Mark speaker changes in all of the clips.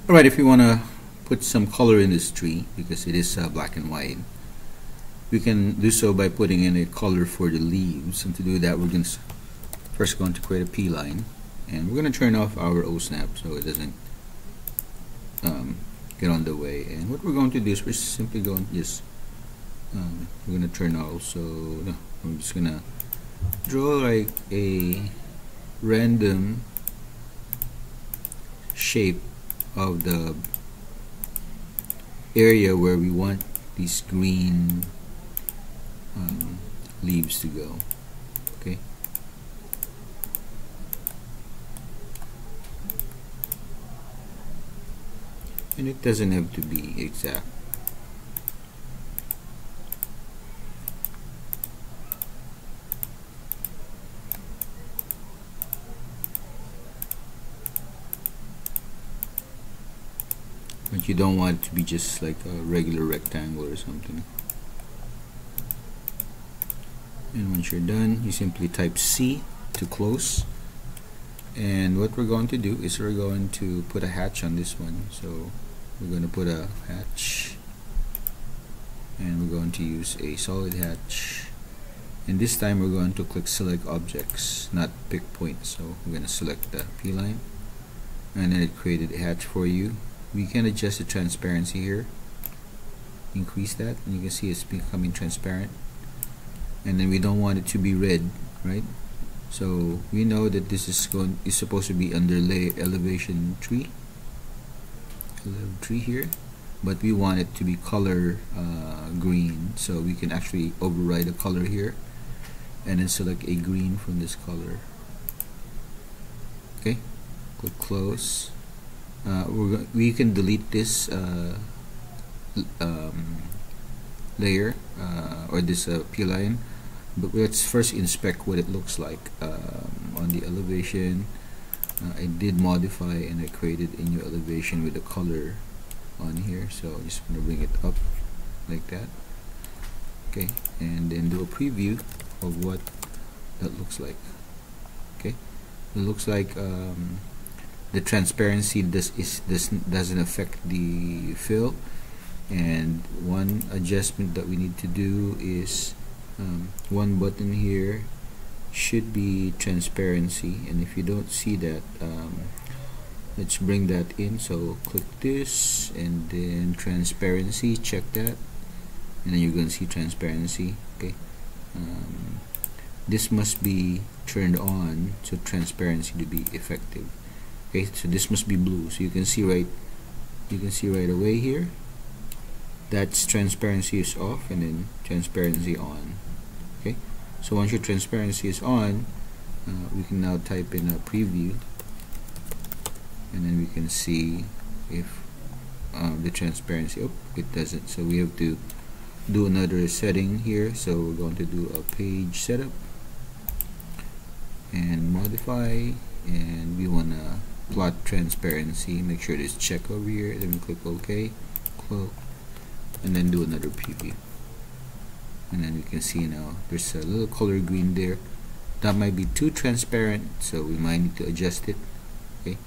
Speaker 1: Alright, if you want to put some color in this tree, because it is black and white, we can do so by putting in a color for the leaves. And to do that, we're first going to create a P line, and we're going to turn off our O snap so it doesn't get on the way. And what we're going to do is we're simply going to just we're going to turn also, no, I'm just going to draw like a random shape of the area where we want these green leaves to go. Okay. And it doesn't have to be exact. But you don't want it to be just like a regular rectangle or something. And once you're done, you simply type C to close. And what we're going to do is we're going to put a hatch on this one. So we're going to put a hatch, and we're going to use a solid hatch. And this time we're going to click select objects, not pick points. So we're going to select the P line, and then it created a hatch for you. We can adjust the transparency here, increase that, and you can see it's becoming transparent. And then we don't want it to be red, right? So we know that this is supposed to be underlay elevation tree here, but we want it to be color green, so we can actually override the color here and then select a green from this color. Okay, click close. We can delete this layer or this P line, but let's first inspect what it looks like on the elevation. I did modify and I created a new elevation with the color on here, so I'm just going to bring it up like that. Okay, and then do a preview of what that looks like. Okay, it looks like the transparency doesn't affect the fill. And one adjustment that we need to do is one button here should be transparency, and if you don't see that, let's bring that in. So click this and then transparency, check that, and then you're going to see transparency. Okay, this must be turned on so transparency to be effective. Okay, so this must be blue, so you can see right away here that's transparency is off and then transparency on. Okay, so once your transparency is on, we can now type in a preview, and then we can see if the transparency, oh, it doesn't, so we have to do another setting here. So we're going to do a page setup and modify, and we want to plot transparency. Make sure there's check over here, then we click OK, close, and then do another preview, and then we can see now there's a little color green there. That might be too transparent, so we might need to adjust it. Okay,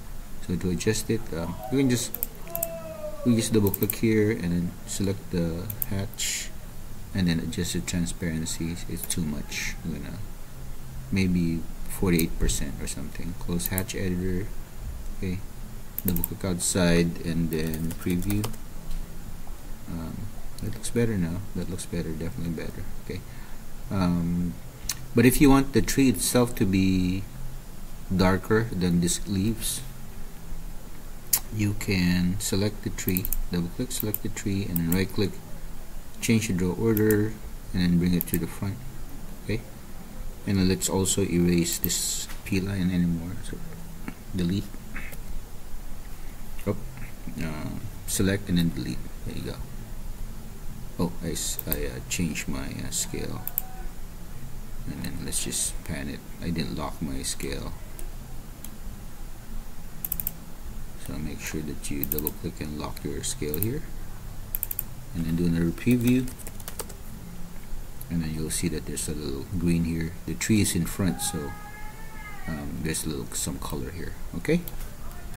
Speaker 1: so to adjust it, we just double click here and then select the hatch and then adjust the transparency. It's too much. I'm gonna maybe 48% or something. Close hatch editor. Okay, double click outside and then preview. That looks better now. That looks better, definitely better. Okay, but if you want the tree itself to be darker than these leaves, you can select the tree, double click, select the tree, and then right click, change the draw order, and then bring it to the front. Okay, and then let's also erase this P line anymore. So delete, select, and then delete. There you go. Oh, I changed my scale, and then let's just pan it. I didn't lock my scale, so make sure that you double click and lock your scale here, and then do another preview, and then you'll see that there's a little green here. The tree is in front, so there's some color here. Okay.